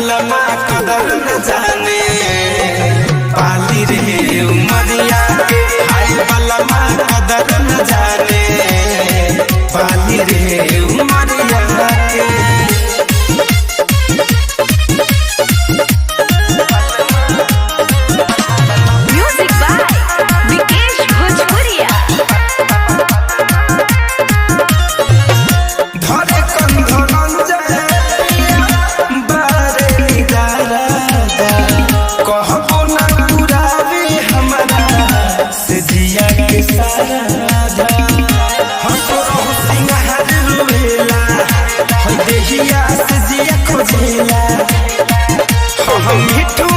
बलमा कदर न जाने पाली रे उमरिया के हाय बलमा कदर न जाने पाली रे उमरिया के। हम मिठू